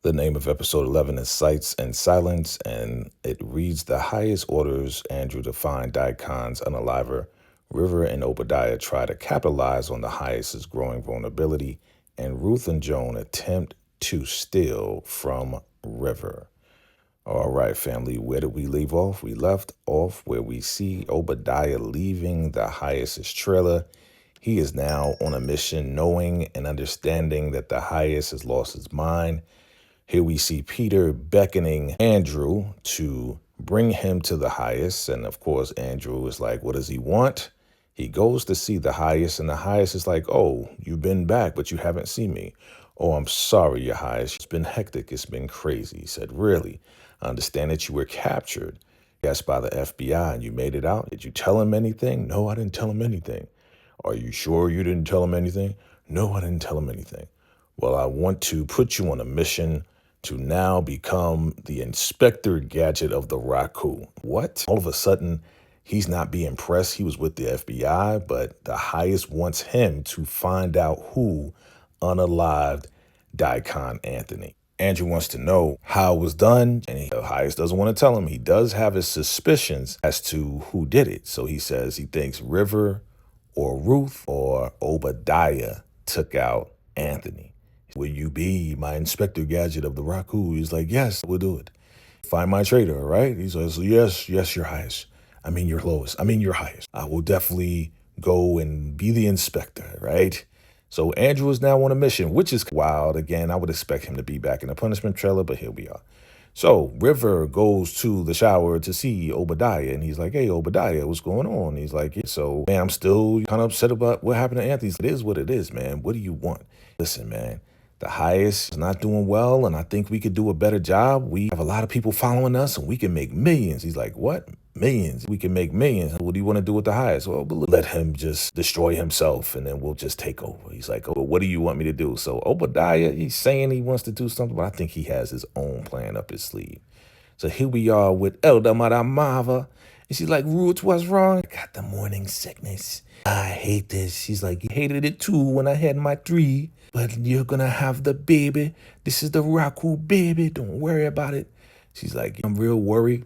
The name of episode 11 is Sights and Silence, and it reads the highest orders Andrew to find Daikon's unaliver. River and Obadiah try to capitalize on the highest's growing vulnerability, and Ruth and Joan attempt to steal from River. All right, family, where did we leave off? We left off where we see Obadiah leaving the highest's trailer. He is now on a mission, knowing and understanding that the highest has lost his mind. Here we see Peter beckoning Andrew to bring him to the highest. And of course, Andrew is like, what does he want? He goes to see the highest, and the highest is like, oh, you've been back, but you haven't seen me. Oh, I'm sorry, your highest. It's been hectic. It's been crazy. He said, really? I understand that you were captured, yes, by the FBI, and you made it out. Did you tell him anything? No, I didn't tell him anything. Are you sure you didn't tell him anything? No, I didn't tell him anything. Well, I want to put you on a mission to now become the Inspector Gadget of the Raku. What? All of a sudden, he's not being pressed. He was with the FBI, but the highest wants him to find out who unalived Daikon Anthony. Andrew wants to know how it was done, and the highest doesn't want to tell him. He does have his suspicions as to who did it. So he says he thinks River or Ruth or Obadiah took out Anthony. Will you be my Inspector Gadget of the Raku? He's like, yes, we'll do it. Find my traitor, all right? He says, yes, your highest. I mean, your lowest. I mean, your highest. I will definitely go and be the inspector, right? So Andrew is now on a mission, which is wild. Again, I would expect him to be back in the punishment trailer, but here we are. So River goes to the shower to see Obadiah, and he's like, hey, Obadiah, what's going on? He's like, so, man, I'm still kind of upset about what happened to Anthony. It is what it is, man. What do you want? Listen, man. The highest is not doing well, and I think we could do a better job. We have a lot of people following us, and we can make millions. He's like, what? Millions? We can make millions. What do you want to do with the highest? Well, let him just destroy himself, and then we'll just take over. He's like, oh, what do you want me to do? So Obadiah, he's saying he wants to do something, but I think he has his own plan up his sleeve. So here we are with Elder Madamava, and she's like, Ruth, what's wrong? I got the morning sickness. I hate this. She's like, you hated it too when I had my 3. But you're going to have the baby. This is the Raku baby. Don't worry about it. She's like, I'm real worried.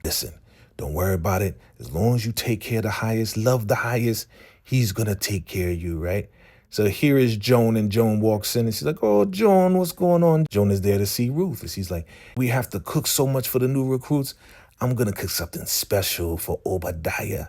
Listen, don't worry about it. As long as you take care of the highest, love the highest, he's going to take care of you, right? So here is Joan, and Joan walks in, and she's like, oh, Joan, what's going on? Joan is there to see Ruth. And she's like, we have to cook so much for the new recruits. I'm going to cook something special for Obadiah.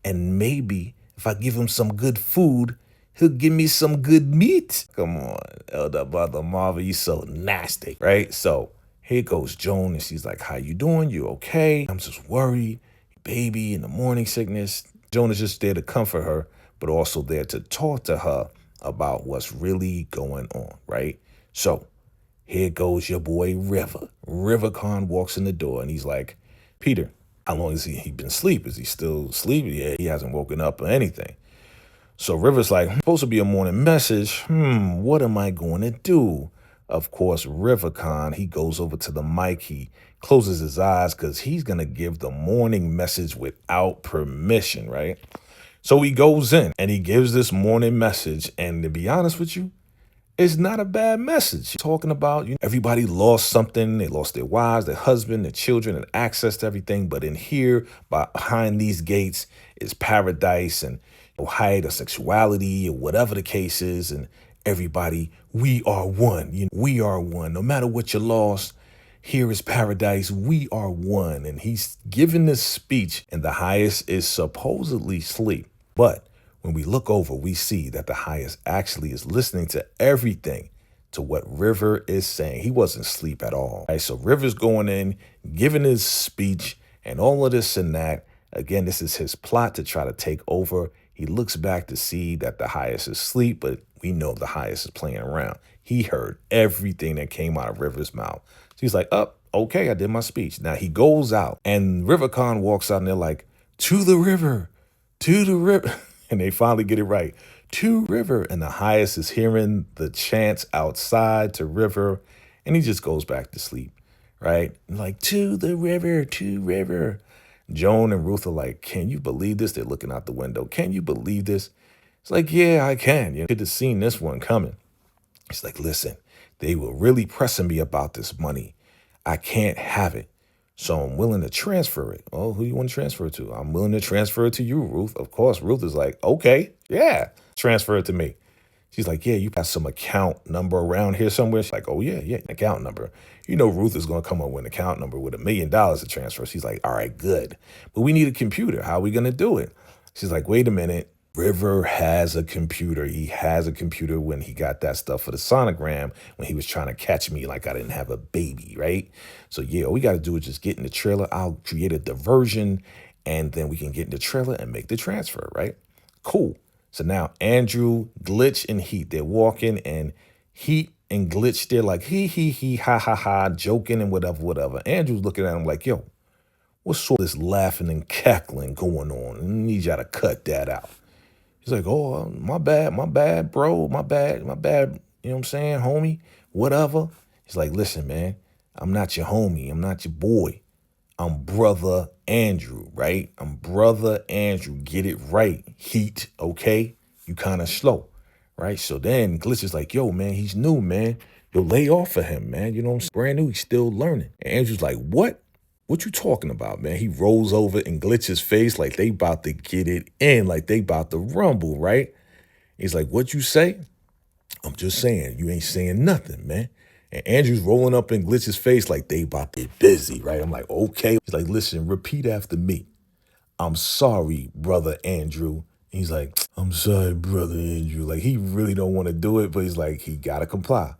And maybe if I give him some good food, he'll give me some good meat. Come on, Elder Brother Marvel, you so nasty, right? So here goes Joan, and she's like, how you doing? You okay? I'm just worried. Baby in the morning sickness. Joan is just there to comfort her, but also there to talk to her about what's really going on, right? So here goes your boy River. Rivercon walks in the door, and he's like, Peter, how long has he been asleep? Is he still sleeping? Yeah, he hasn't woken up or anything. So River's like, supposed to be a morning message. What am I going to do? Of course, Rivercon, he goes over to the mic. He closes his eyes because he's going to give the morning message without permission, right? So he goes in and he gives this morning message. And to be honest with you, it's not a bad message. Talking about, everybody lost something. They lost their wives, their husband, their children, and access to everything. But in here, behind these gates, is paradise and height or sexuality or whatever the case is. And everybody, we are one. We are one. No matter what you lost, here is paradise. We are one. And he's giving this speech, and the highest is supposedly asleep. But when we look over, we see that the highest actually is listening to everything, to what River is saying. He wasn't asleep at all. Right, so River's going in, giving his speech and all of this and that. Again, this is his plot to try to take over. He looks back to see that the highest is asleep, but we know the highest is playing around. He heard everything that came out of River's mouth. So he's like, okay, I did my speech. Now he goes out, and Rivercon walks out, and they're like, to the river, to the river. And they finally get it right. To River. And the highest is hearing the chants outside to River. And he just goes back to sleep, right? Like, to the river, to River. Joan and Ruth are like, can you believe this? They're looking out the window. Can you believe this? It's like, yeah, I can. You could have seen this one coming. It's like, listen, They were really pressing me about this money. I can't have it. So I'm willing to transfer it. Oh, who do you want to transfer it to? I'm willing to transfer it to you, Ruth. Of course, Ruth is like, okay, yeah, transfer it to me. She's like, yeah, you got some account number around here somewhere. She's like, oh, yeah, account number. You know, Ruth is going to come up with an account number with $1 million to transfer. She's like, all right, good. But we need a computer. How are we going to do it? She's like, wait a minute. River has a computer. He has a computer when he got that stuff for the sonogram when he was trying to catch me like I didn't have a baby, right? So, yeah, all we got to do is just get in the trailer. I'll create a diversion, and then we can get in the trailer and make the transfer, right? Cool. So now Andrew, Glitch, and Heat, they're walking, and Heat and Glitch, they're like, he, ha, ha, ha, joking and whatever. Andrew's looking at him like, yo, what's all this laughing and cackling going on? I need y'all to cut that out. He's like, oh, my bad, bro, my bad. You know what I'm saying, homie? Whatever. He's like, listen, man, I'm not your homie. I'm not your boy. I'm brother Andrew, right? I'm brother Andrew. Get it right, Heat, okay? You kind of slow, right? So then Glitch is like, yo, man, he's new, man. Yo, lay off of him, man. You know what I'm saying? Brand new, he's still learning. And Andrew's like, what? What you talking about, man? He rolls over in Glitch's face like they about to get it in, like they about to rumble, right? He's like, what you say? I'm just saying, you ain't saying nothing, man. And Andrew's rolling up in Glitch's face like they about to get busy, right? I'm like, okay. He's like, listen, repeat after me. I'm sorry, brother Andrew. He's like, I'm sorry, brother Andrew. Like, he really don't want to do it, but he's like, he got to comply.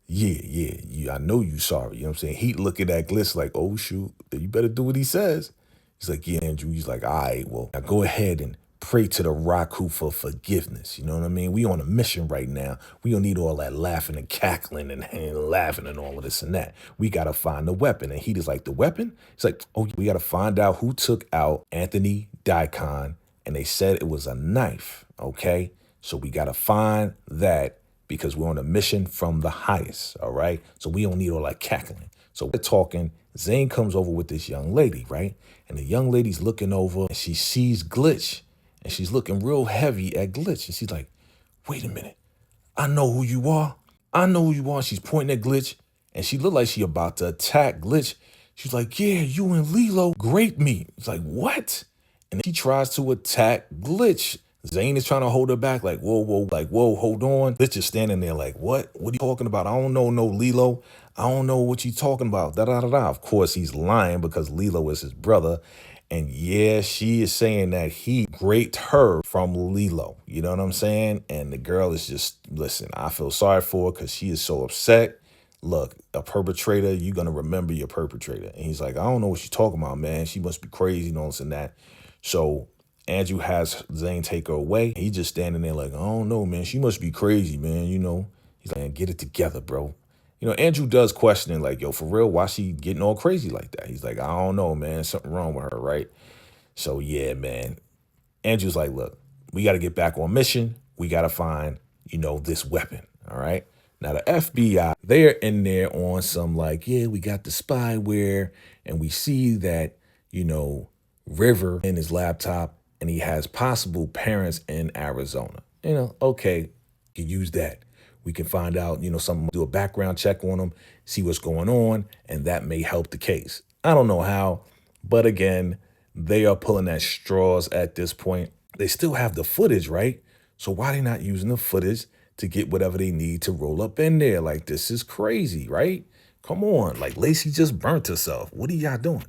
Yeah, I know you sorry. You know what I'm saying? He looking at Glitch like, oh, shoot, you better do what he says. He's like, yeah, Andrew. He's like, all right, well, now go ahead and pray to the Raku for forgiveness. You know what I mean? We on a mission right now. We don't need all that laughing and cackling and laughing and all of this and that. We got to find the weapon. And he is like, the weapon? He's like, oh, we got to find out who took out Anthony Daikon. And they said it was a knife, okay? So we got to find that because we're on a mission from the highest, all right? So we don't need all that cackling. So we're talking. Zane comes over with this young lady, right? And the young lady's looking over and she sees Glitch and she's looking real heavy at Glitch. And she's like, wait a minute. I know who you are. I know who you are. She's pointing at Glitch and she looked like she about to attack Glitch. She's like, yeah, you and Lilo grape me. It's like, what? And she tries to attack Glitch. Zane is trying to hold her back, like, whoa, hold on. Glitch is standing there like, what? What are you talking about? I don't know no Lilo. I don't know what you talking about. Da-da-da-da. Of course, he's lying because Lilo is his brother. And yeah, she is saying that he raped her from Lilo. You know what I'm saying? And the girl is just, listen, I feel sorry for her because she is so upset. Look, a perpetrator, you're going to remember your perpetrator. And he's like, I don't know what she's talking about, man. She must be crazy, you know, this and that. So Andrew has Zane take her away. He's just standing there like, I don't know, man. She must be crazy, man. You know, he's like, man, get it together, bro. You know, Andrew does question it like, yo, for real, why she getting all crazy like that? He's like, I don't know, man. Something wrong with her, right? So, yeah, man. Andrew's like, look, we got to get back on mission. We got to find, you know, this weapon, all right? Now, the FBI, they're in there on some like, yeah, we got the spyware, and we see that, you know, River in his laptop, and he has possible parents in Arizona. You know, okay, you can use that. We can find out, you know, something, do a background check on him, see what's going on, and that may help the case. I don't know how, but again, they are pulling at straws at this point. They still have the footage, right? So why they not using the footage to get whatever they need to roll up in there? Like, this is crazy, right? Come on, like Lacey just burnt herself. What are y'all doing?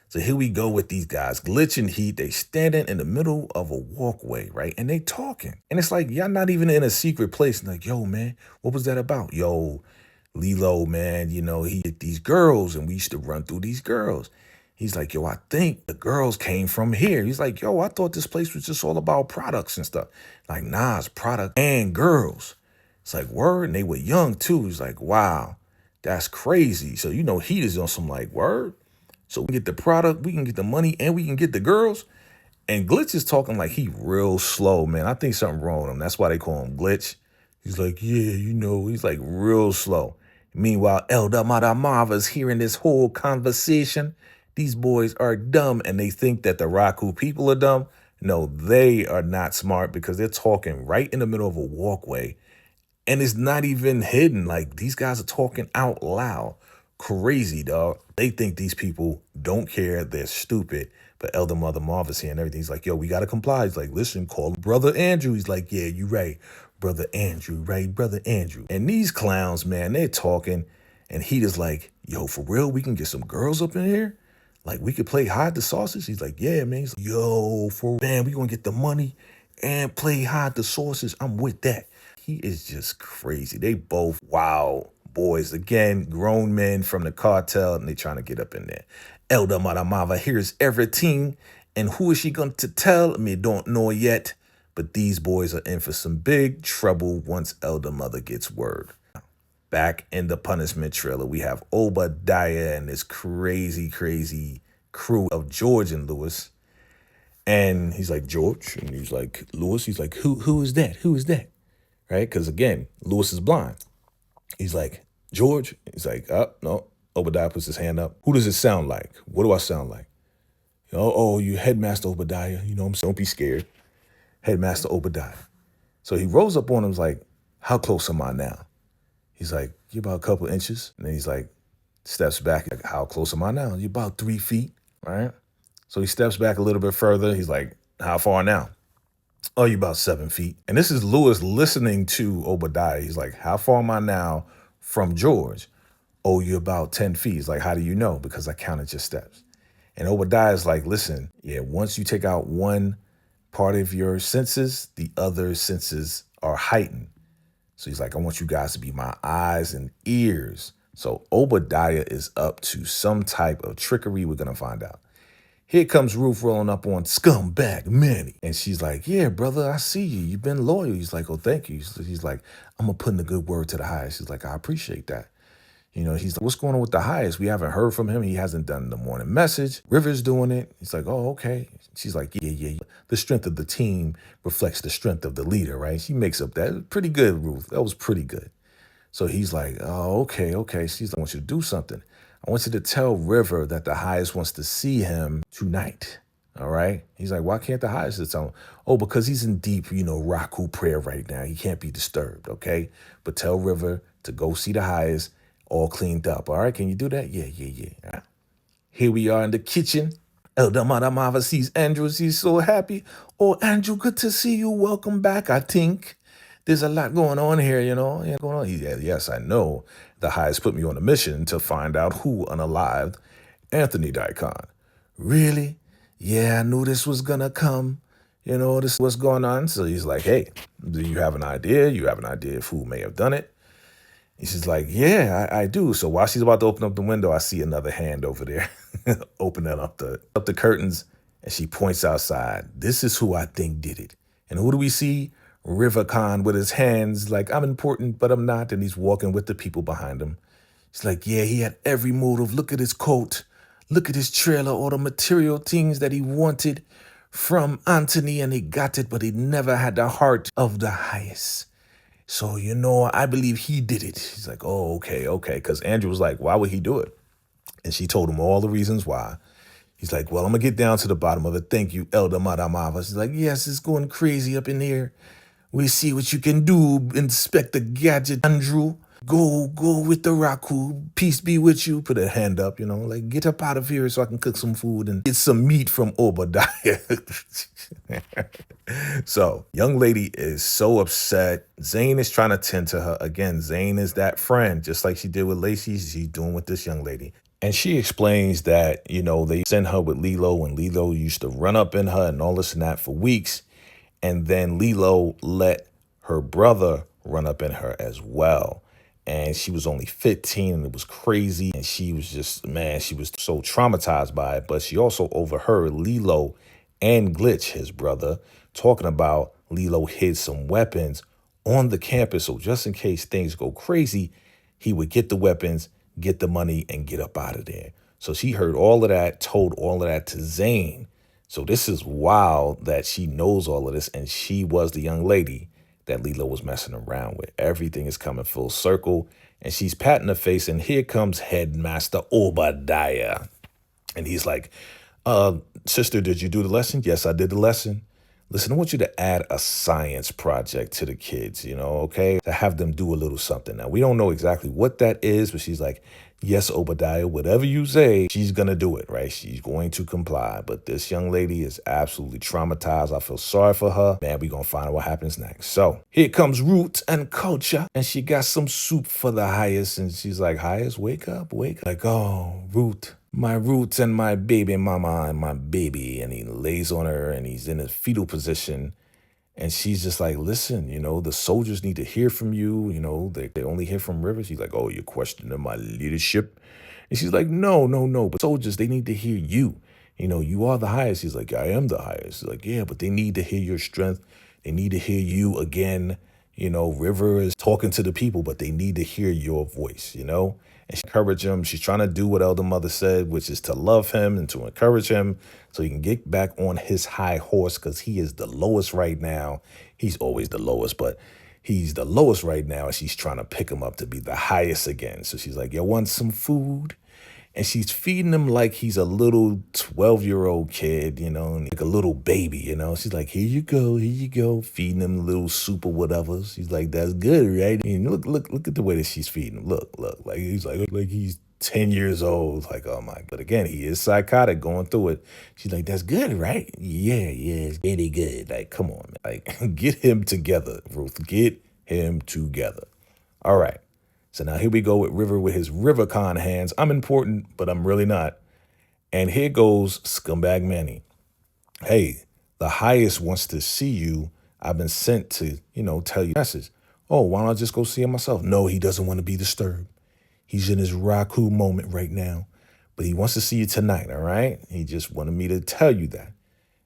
So here we go with these guys. Glitch and Heat, they standing in the middle of a walkway, right? And they talking. And it's like, y'all not even in a secret place. And like, yo, man, what was that about? Yo, Lilo, man, you know, he hit these girls and we used to run through these girls. He's like, yo, I think the girls came from here. He's like, yo, I thought this place was just all about products and stuff. Like, nah, it's product and girls. It's like, word, and they were young too. He's like, wow, that's crazy. So, you know, Heat is on some like, word. So we get the product, we can get the money, and we can get the girls. And Glitch is talking like he real slow, man. I think something wrong with him. That's why they call him Glitch. He's like, yeah, you know, he's like real slow. Meanwhile, Elda Madamava's hearing this whole conversation. These boys are dumb, and they think that the Raku people are dumb. No, they are not smart because they're talking right in the middle of a walkway. And it's not even hidden. Like, these guys are talking out loud. Crazy, dog. They think these people don't care. They're stupid. But Elder Mother Marva's here and everything. He's like, yo, we got to comply. He's like, listen, call Brother Andrew. He's like, yeah, you right. Brother Andrew, right? Brother Andrew. And these clowns, man, they're talking. And he just like, yo, for real, we can get some girls up in here? Like, we could play hide the sausage? He's like, yeah, man. He's like, yo, for man, we going to get the money and play hide the sausage. I'm with that. He is just crazy. They both wild boys. Again, grown men from the cartel, and they trying to get up in there. Elder Maramava hears everything. And who is she going to tell? I mean, don't know yet. But these boys are in for some big trouble once Elder Mother gets word. Back in the punishment trailer, we have Obadiah and this crazy, crazy crew of George and Lewis. And he's like, George. And he's like, Lewis. He's like, who is that? Who is that? Right? Because again, Lewis is blind. He's like, George. He's like, oh, no. Obadiah puts his hand up. Who does it sound like? What do I sound like? Oh, you Headmaster Obadiah. You know what I'm saying? Don't be scared. Headmaster Obadiah. So he rolls up on him and is like, how close am I now? He's like, you're about a couple inches. And then he's like, steps back. Like, how close am I now? You're about 3 feet, right? So he steps back a little bit further. He's like, how far now? Oh, you're about 7 feet. And this is Lewis listening to Obadiah. He's like, how far am I now from George? Oh, you're about 10 feet. He's like, how do you know? Because I counted your steps. And Obadiah's like, listen, yeah, once you take out one part of your senses, the other senses are heightened. So he's like, I want you guys to be my eyes and ears. So Obadiah is up to some type of trickery. We're going to find out. Here comes Ruth rolling up on scumbag Manny. And she's like, yeah, brother, I see you. You've been loyal. He's like, oh, thank you. He's like, I'm going to put in a good word to the highest. He's like, I appreciate that. You know, he's like, what's going on with the highest? We haven't heard from him. He hasn't done the morning message. River's doing it. He's like, oh, okay. She's like, yeah. The strength of the team reflects the strength of the leader, right? She makes up that. Pretty good, Ruth. That was pretty good. So he's like, oh, okay. She's like, I want you to do something. I want you to tell River that the highest wants to see him tonight. All right. He's like, why can't the highest tell him? Oh, because he's in deep, Raku prayer right now. He can't be disturbed. Okay. But tell River to go see the highest all cleaned up. All right. Can you do that? Yeah. All right. Here we are in the kitchen. Elder Madamava sees Andrew. He's so happy. Oh, Andrew, good to see you. Welcome back. I think there's a lot going on here, going on. Yes, I know. The highest put me on a mission to find out who unalived Anthony Daikon. Really? Yeah, I knew this was gonna come. This what's going on. So he's like, hey, do you have an idea? You have an idea of who may have done it? And she's like, yeah, I do. So while she's about to open up the window, I see another hand over there opening up the curtains, and she points outside. This is who I think did it. And who do we see? River Khan with his hands like, I'm important, but I'm not. And he's walking with the people behind him. He's like, yeah, he had every motive. Look at his coat. Look at his trailer, all the material things that he wanted from Anthony, and he got it, but he never had the heart of the highest. So, I believe he did it. He's like, oh, okay. Because Andrew was like, why would he do it? And she told him all the reasons why. He's like, well, I'm going to get down to the bottom of it. Thank you, Elder Madamava. She's like, yes, it's going crazy up in here. We see what you can do, Inspector Gadget. Andrew, go with the Raku. Peace be with you. Put a hand up, like, get up out of here so I can cook some food and get some meat from Obadiah. So, young lady is so upset. Zane is trying to tend to her. Again, Zane is that friend, just like she did with Lacey. She's doing with this young lady. And she explains that, they sent her with Lilo, and Lilo used to run up in her and all this and that for weeks. And then Lilo let her brother run up in her as well. And she was only 15, and it was crazy. And she was just, she was so traumatized by it. But she also overheard Lilo and Glitch, his brother, talking about Lilo hid some weapons on the campus. So just in case things go crazy, he would get the weapons, get the money, and get up out of there. So she heard all of that, told all of that to Zane. So this is wild that she knows all of this, and she was the young lady that Lilo was messing around with. Everything is coming full circle, and she's patting her face, and here comes Headmaster Obadiah. And he's like, sister, did you do the lesson? Yes, I did the lesson. listen, I want you to add a science project to the kids, okay? To have them do a little something. Now, we don't know exactly what that is, but she's like, yes, Obadiah, whatever you say, she's going to do it, right? She's going to comply. But this young lady is absolutely traumatized. I feel sorry for her. Man, we're going to find out what happens next. So here comes Ruth and Culture, and she got some soup for the highest. And she's like, highest, wake up, wake up. Like, oh, Ruth, my roots and my baby mama and my baby. And he lays on her and he's in a fetal position. And she's just like, listen, the soldiers need to hear from you. They only hear from Rivers. She's like, oh, you're questioning my leadership. And she's like, no, no, no. But soldiers, they need to hear you. You are the highest. He's like, I am the highest. She's like, yeah, but they need to hear your strength. They need to hear you again. River is talking to the people, but they need to hear your voice. And she encouraged him. She's trying to do what Elder Mother said, which is to love him and to encourage him so he can get back on his high horse because he is the lowest right now. He's always the lowest, but he's the lowest right now. And she's trying to pick him up to be the highest again. So she's like, you want some food? And she's feeding him like he's a little 12-year-old kid, and like a little baby, She's like, here you go, feeding him a little soup or whatever. She's like, that's good, right? And look at the way that she's feeding him. Look, like he's 10 years old. Like, oh my. But again, he is psychotic going through it. She's like, that's good, right? Yeah, it's very good. Like, come on, man. Like, get him together, Ruth. Get him together. All right. So now here we go with River with his RiverCon hands. I'm important, but I'm really not. And here goes Scumbag Manny. Hey, the highest wants to see you. I've been sent to, tell you a message. Oh, why don't I just go see him myself? No, he doesn't want to be disturbed. He's in his Raku moment right now. But he wants to see you tonight, all right? He just wanted me to tell you that.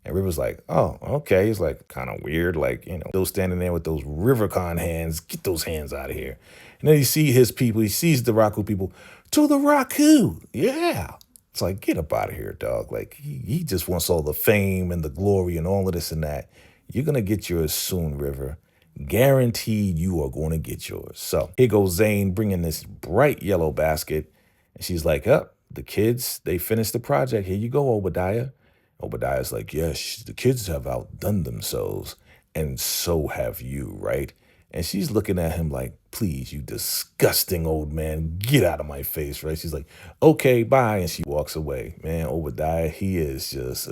And River's like, oh, okay. He's like, kind of weird, like, still standing there with those RiverCon hands. Get those hands out of here. And then he sees his people. He sees the Raku people. To the Raku. Yeah. It's like, get up out of here, dog. Like, he just wants all the fame and the glory and all of this and that. You're going to get yours soon, River. Guaranteed you are going to get yours. So here goes Zane bringing this bright yellow basket. And she's like, the kids, they finished the project. Here you go, Obadiah. Obadiah's like, yes, the kids have outdone themselves, and so have you, right? And she's looking at him like, please, you disgusting old man, get out of my face, right? She's like, okay, bye. And she walks away. Man, Obadiah, he is just,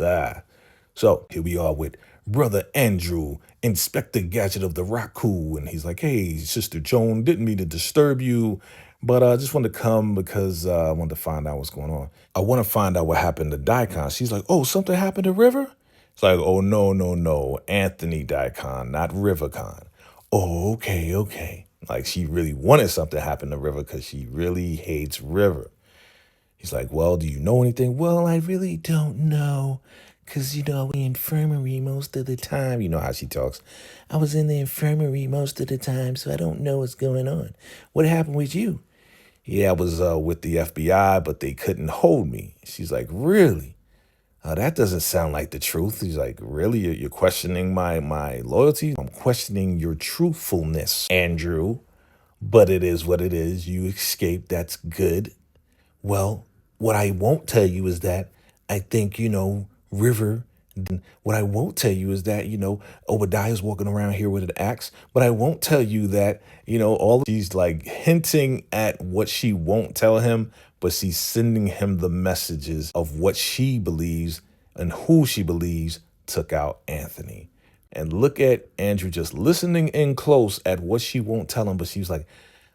So here we are with Brother Andrew, Inspector Gadget of the Raku. And he's like, hey, Sister Joan, didn't mean to disturb you, but I just wanted to come because I wanted to find out what's going on. I want to find out what happened to Daikon. She's like, oh, something happened to River? It's like, oh, no. Anthony Daikon, not RiverCon. Oh, okay. Like she really wanted something to happen to River because she really hates River. He's like, well, do you know anything? Well, I really don't know. Because, in the infirmary most of the time. You know how she talks. I was in the infirmary most of the time, so I don't know what's going on. What happened with you? Yeah, I was with the FBI, but they couldn't hold me. She's like, really? That doesn't sound like the truth. He's like, really? You're questioning my loyalty? I'm questioning your truthfulness, Andrew. But it is what it is. You escaped. That's good. Well, what I won't tell you is that I think, River. What I won't tell you is that, Obadiah's walking around here with an axe. But I won't tell you that, she's like hinting at what she won't tell him, but she's sending him the messages of what she believes and who she believes took out Anthony. And look at Andrew just listening in close at what she won't tell him, but she's like,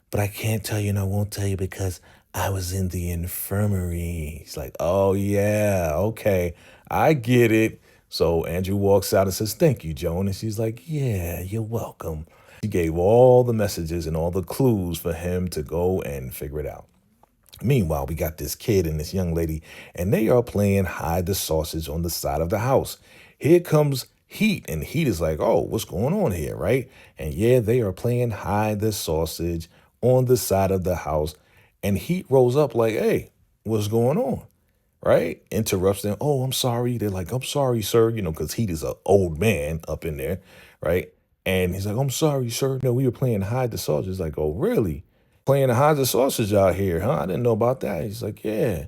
but I can't tell you and I won't tell you because I was in the infirmary. He's like, oh, yeah, okay, I get it. So Andrew walks out and says, thank you, Joan. And she's like, yeah, you're welcome. She gave all the messages and all the clues for him to go and figure it out. Meanwhile, we got this kid and this young lady, and they are playing hide the sausage on the side of the house. Here comes Heat, and Heat is like, oh, what's going on here, right? And yeah, they are playing hide the sausage on the side of the house. And Heat rolls up like, hey, what's going on? Right? Interrupts them. Oh, I'm sorry. They're like, I'm sorry, sir. Because Heat is an old man up in there. Right? And he's like, I'm sorry, sir. No, we were playing hide the sausage. He's like, oh, really? Playing hide the sausage out here, huh? I didn't know about that. He's like, yeah.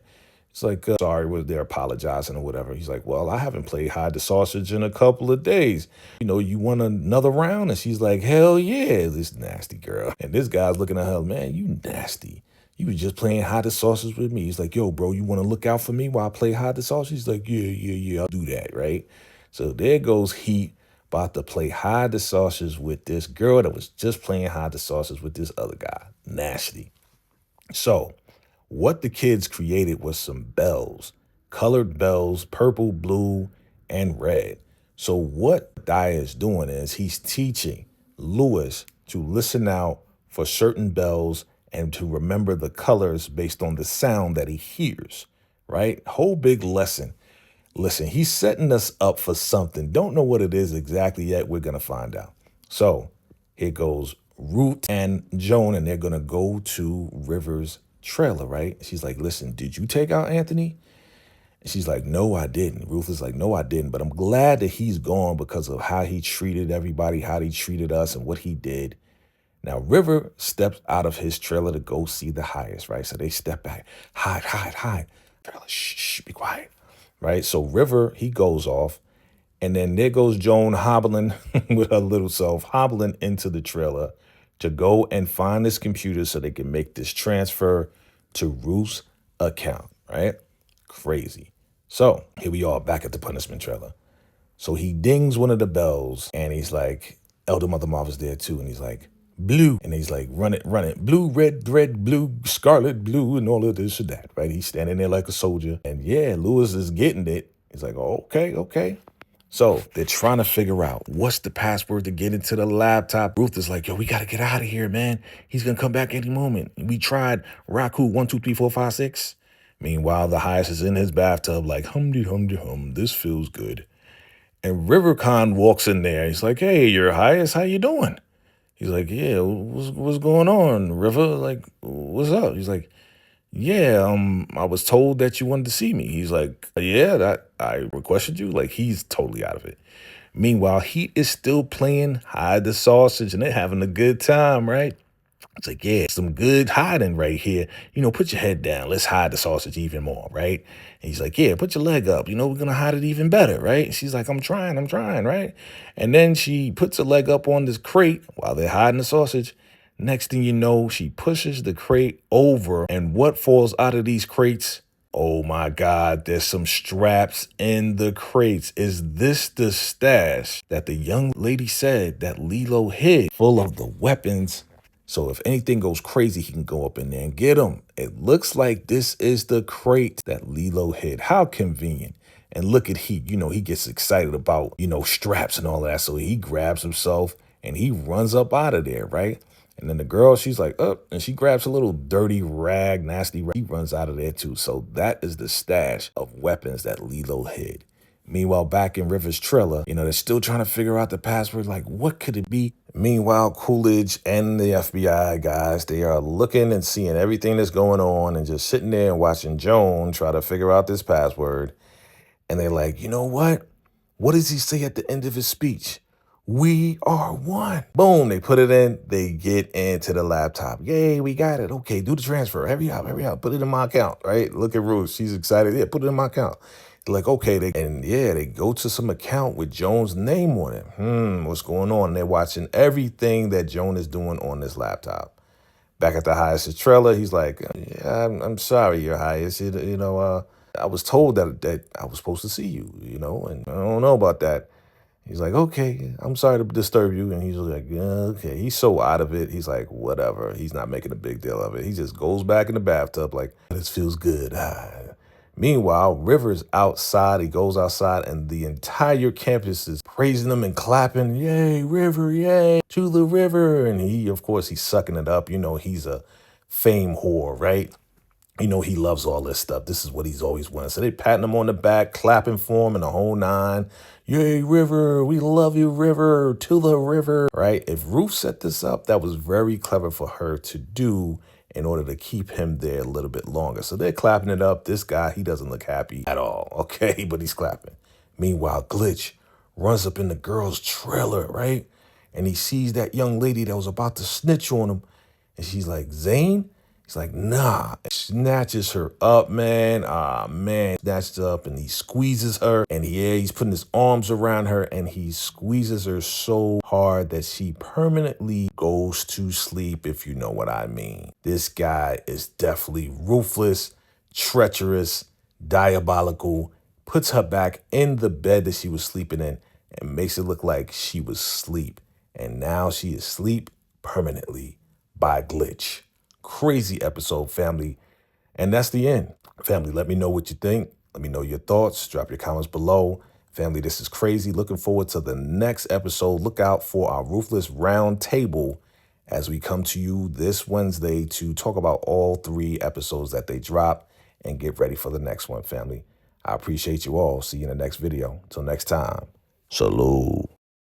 He's like, sorry, was they're apologizing or whatever. He's like, well, I haven't played hide the sausage in a couple of days. You want another round? And she's like, hell yeah, this nasty girl. And this guy's looking at her, man, you nasty. You was just playing hide the sausage with me. He's like, yo, bro, you want to look out for me while I play hide the sausage? He's like, yeah, I'll do that, right? So there goes Heat about to play hide the sausage with this girl that was just playing hide the sausage with this other guy. Nasty. So what the kids created was some bells, colored bells, purple, blue, and red. So what Daya is doing is he's teaching Lewis to listen out for certain bells and to remember the colors based on the sound that he hears, right? Whole big lesson. Listen, he's setting us up for something. Don't know what it is exactly yet. We're going to find out. So here goes Ruth and Joan, and they're going to go to River's trailer, right? She's like, listen, did you take out Anthony? And she's like, no, I didn't. Ruth is like, no, I didn't. But I'm glad that he's gone because of how he treated everybody, how he treated us, and what he did. Now, River steps out of his trailer to go see the highest, right? So they step back, hide. Trailer, shh, be quiet, right? So River, he goes off. And then there goes Joan hobbling with her little self, hobbling into the trailer to go and find this computer so they can make this transfer to Ruth's account, right? Crazy. So here we are back at the punishment trailer. So he dings one of the bells and he's like, Elder Mother Marva's there too. And he's like, blue. And he's like, run it. Blue, red, blue, scarlet, blue, and all of this and that, right? He's standing there like a soldier. And yeah, Lewis is getting it. He's like, oh, okay. So they're trying to figure out what's the password to get into the laptop. Ruth is like, yo, we got to get out of here, man. He's going to come back any moment. We tried Raku 1, 2, 3, 4, 5, 6. Meanwhile, the highest is in his bathtub like, hum, this feels good. And Rivercon walks in there. He's like, hey, your highest, how you doing? He's like, yeah, what's going on, River? Like, what's up? He's like, yeah, I was told that you wanted to see me. He's like, yeah, that I requested you. Like, he's totally out of it. Meanwhile, Heat is still playing hide the sausage and they're having a good time, right? It's like, yeah, some good hiding right here. Put your head down. Let's hide the sausage even more, right? And he's like, yeah, put your leg up. We're going to hide it even better, right? She's like, I'm trying, right? And then she puts her leg up on this crate while they're hiding the sausage. Next thing you know, she pushes the crate over, and what falls out of these crates? Oh my God, there's some straps in the crates. Is this the stash that the young lady said that Lilo hid full of the weapons? So if anything goes crazy, he can go up in there and get them. It looks like this is the crate that Lilo hid. How convenient. And look at Heat, he gets excited about, straps and all that. So he grabs himself and he runs up out of there, right? And then the girl, she's like, up, and she grabs a little dirty rag, nasty rag. He runs out of there too. So that is the stash of weapons that Lilo hid. Meanwhile, back in River's trailer, they're still trying to figure out the password. Like, what could it be? Meanwhile, Coolidge and the FBI guys, they are looking and seeing everything that's going on and just sitting there and watching Joan try to figure out this password. And they're like, you know what? What does he say at the end of his speech? We are one. Boom, they put it in, they get into the laptop. Yay, we got it. Okay, do the transfer. Hurry up. Put it in my account, right? Look at Ruth. She's excited. Yeah, put it in my account. They're like, okay, they go to some account with Joan's name on it. What's going on? And they're watching everything that Joan is doing on this laptop. Back at the highest trailer, he's like, yeah, I'm sorry, your highest. I was told that I was supposed to see you, and I don't know about that. He's like, okay, I'm sorry to disturb you. And he's like, yeah, okay. He's so out of it. He's like, whatever. He's not making a big deal of it. He just goes back in the bathtub like, this feels good. Meanwhile, River's outside. He goes outside and the entire campus is praising him and clapping. Yay, River, yay, to the river. And he, of course, he's sucking it up. He's a fame whore, right? He loves all this stuff. This is what he's always wanted. So they patting him on the back, clapping for him in the whole nine. Yay, River. We love you, River. To the river. Right? If Ruth set this up, that was very clever for her to do in order to keep him there a little bit longer. So they're clapping it up. This guy, he doesn't look happy at all. Okay, but he's clapping. Meanwhile, Glitch runs up in the girl's trailer, right? And he sees that young lady that was about to snitch on him. And she's like, Zane? He's like, nah. Snatches her up, man. Ah, man. Snatched up and he squeezes her. And he's putting his arms around her and he squeezes her so hard that she permanently goes to sleep, if you know what I mean. This guy is definitely ruthless, treacherous, diabolical, puts her back in the bed that she was sleeping in and makes it look like she was asleep. And now she is asleep permanently by glitch. Crazy episode, family. And that's the end. Family, let me know what you think. Let me know your thoughts. Drop your comments below. Family, this is crazy. Looking forward to the next episode. Look out for our Ruthless Round Table as we come to you this Wednesday to talk about all 3 episodes that they drop and get ready for the next one, family. I appreciate you all. See you in the next video. Until next time. Salute.